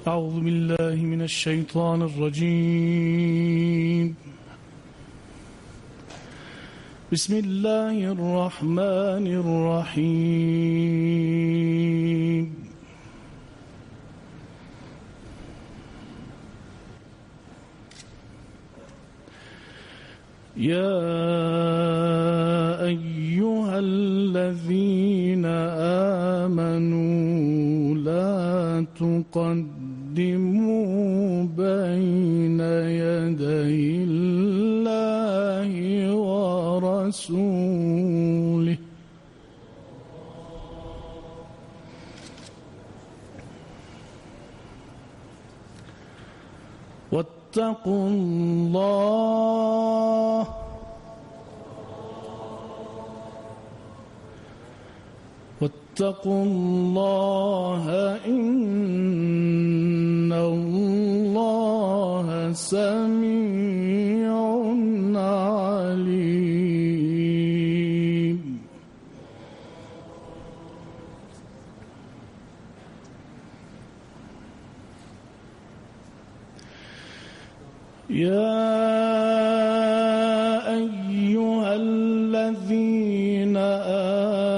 أعوذ بالله من الشيطان الرجيم. بسم الله الرحمن الرحيم. يا أيها الذين آمنوا لا تقدموا بين يدي الله ورسوله واتقوا الله إن الله سميع عليم. يا أيها الذين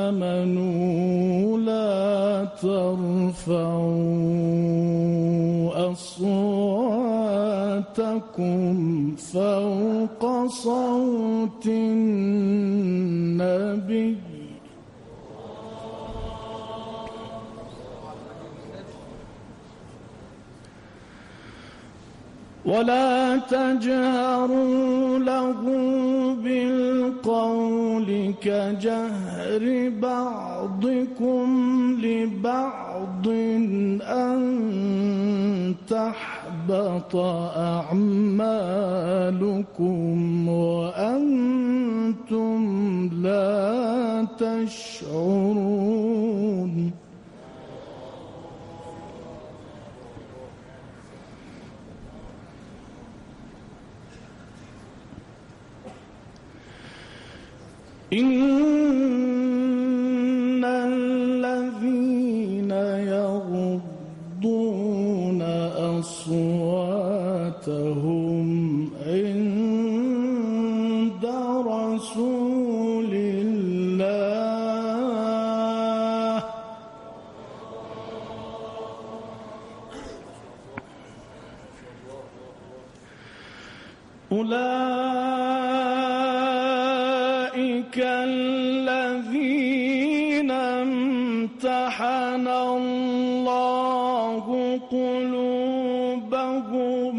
آمنوا لا ترفعوا أصواتكم فوق صوت النبي ولا تجهروا له بالقول كجهر بعضكم لبعض أن تحبط أعمالكم وأنتم لا تشعرون. إن الذين يغضون أصواتهم عند رسول الله أولئك الذين امتحن الله قلوبهم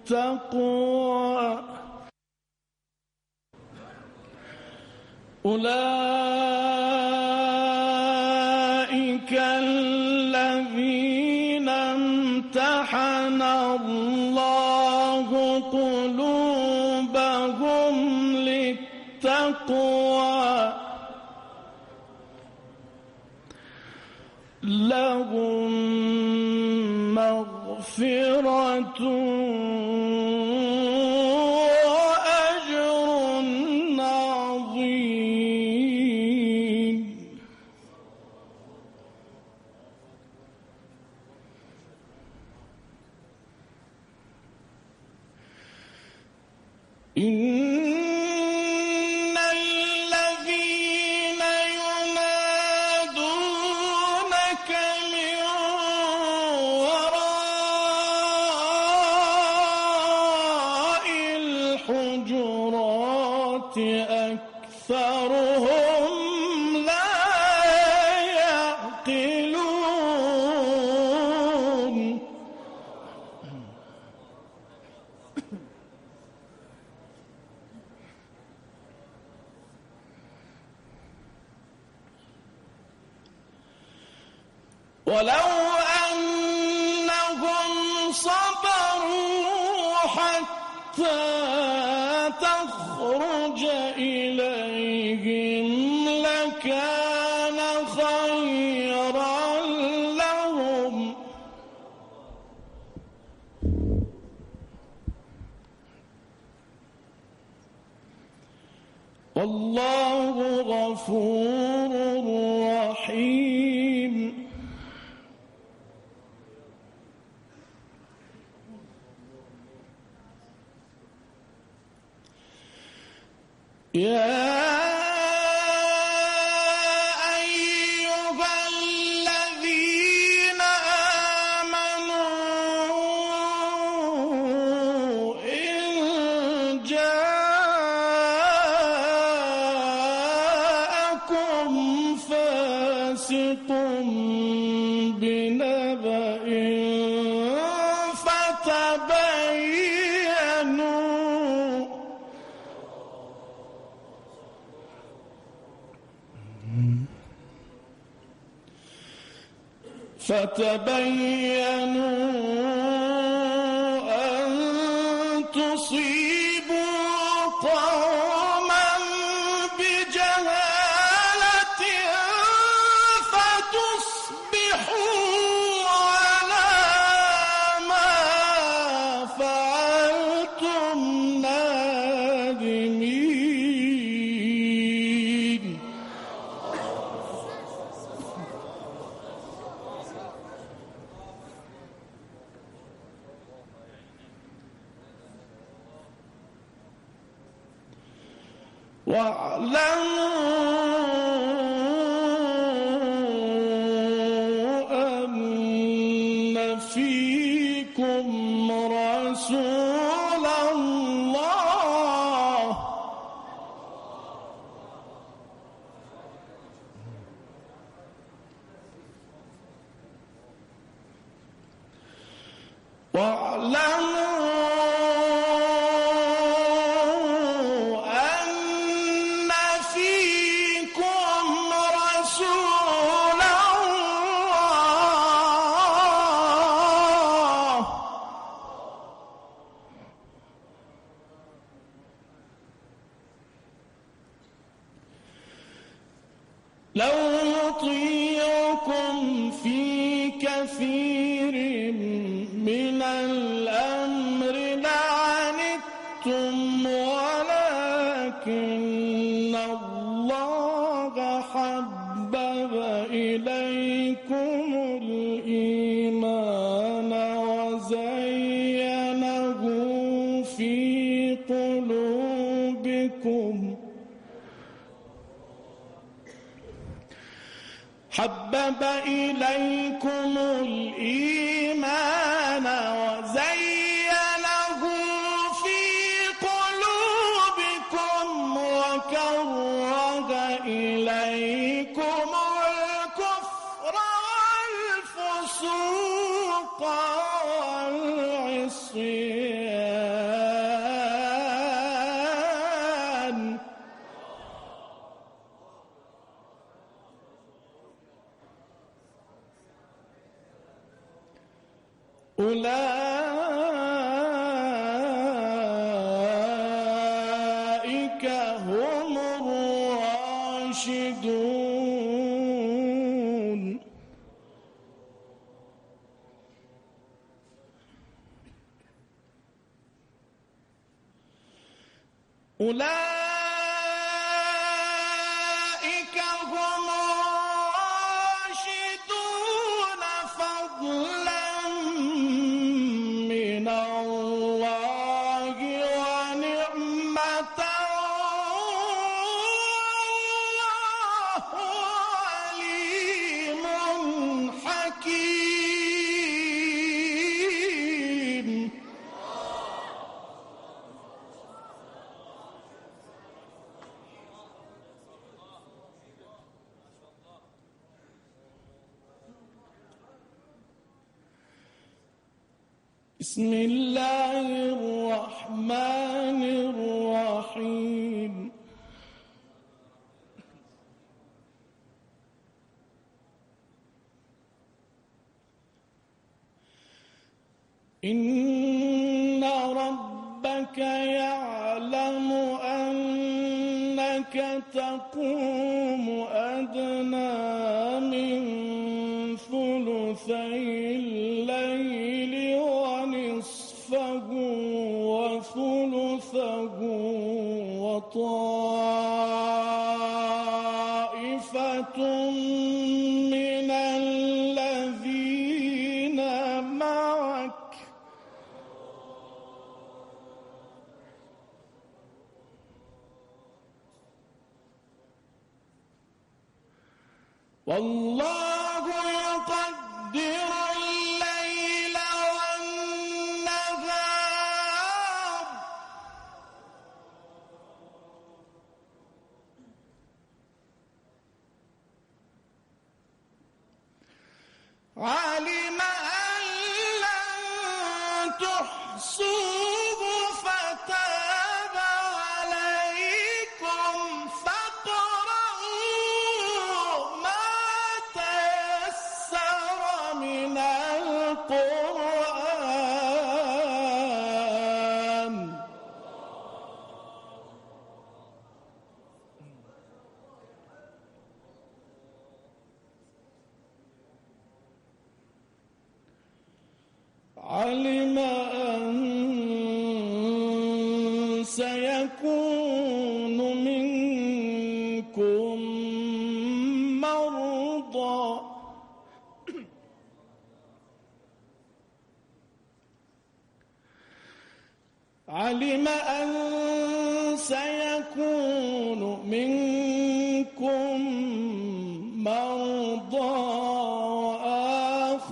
للتقوى أولئك الذين امتحن الله قلوبهم للتقوى لهم مغفرة وأجر عظيم. إن الذين ينادونك من وراء الحجرات أكثرهم لا يعقلون. ولو أنهم صبروا حتى تخرج إليهم لكان خيرا لهم. والله غفور رحيم. يا أيها الذين آمنوا إن جاءكم فاسق بنبأ فتبينوا أن تصيبوا قوما بجهالة فتصبحوا على ما فعلتم نادمين. واعلموا أن فيكم رسول الله لو يطيعكم في كثير من الأمر لعنتم ولكن الله حبب إليكم الإيمان وزينه في قلوبكم حبب إليكم الإيمان وزينه في قلوبكم وكره إليكم الكفر والفسوق والعصيان أولئك هم الراشدون. أولئك هم الراشدون فضلا من الله ونعمة والله عليم حكيم. بسم الله الرحمن الرحيم. إن ربك يعلم أنك تقوم أدنى من ثلثي الليل ونصفه وثلثه وطائفة من الذين معك والله يقدر الليل والنهار علم أن لن تحصوه فتاب عليكم فاقرؤوا ما تيسر من القرآن علم أن سيكون منكم مرضى علم أن سيكون منكم مرضى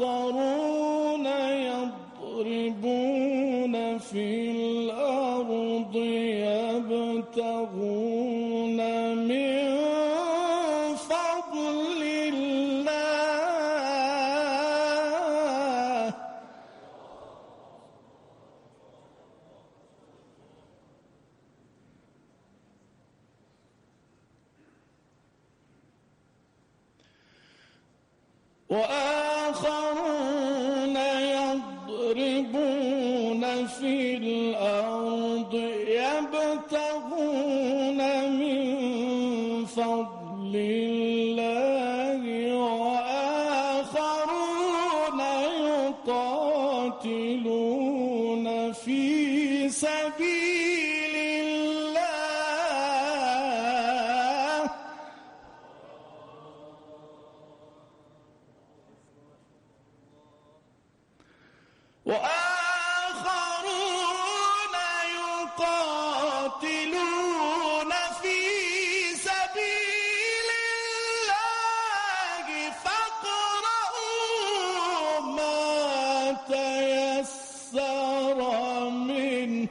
وآخرون يضربون في الأرض يبتغون من فضل الله وآخرون يضربون في الأرض يبتغون من فضل الله وآخرون يقاتلون في سبيل الله وآخرون يقاتلون في سبيل الله فاقرؤوا ما تيسر منه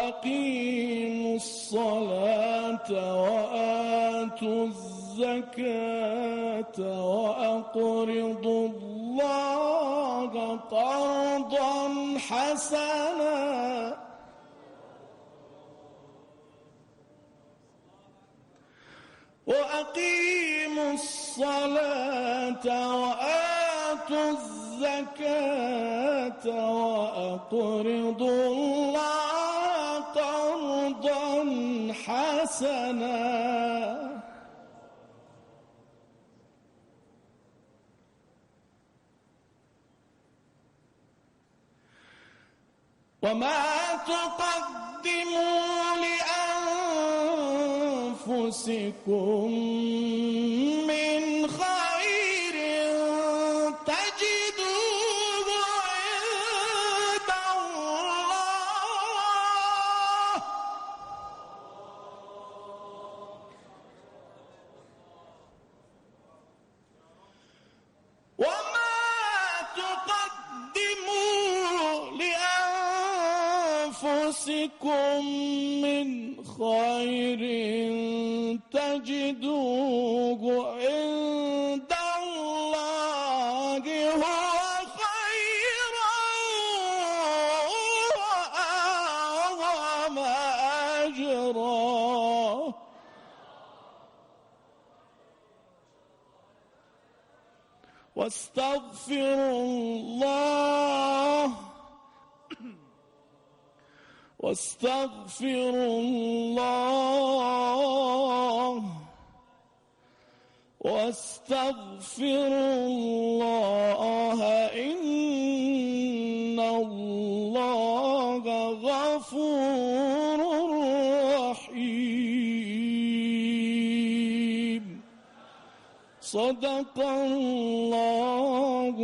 وأقيموا الصلاة وآتوا الزكاة وأقرضوا الله قرضا حسنا وأقيموا الصلاة وآتوا الزكاة وأقرضوا الله قرضا حسنا وما تقدموا لأنفسكم من خير تجدوه عند الله وما تقدموا لأنفسكم من خير تجدوه عند الله هو خيرا وأعظم أجرا واستغفروا الله واستغفروا الله واستغفروا الله إن الله غفور رحيم صدق الله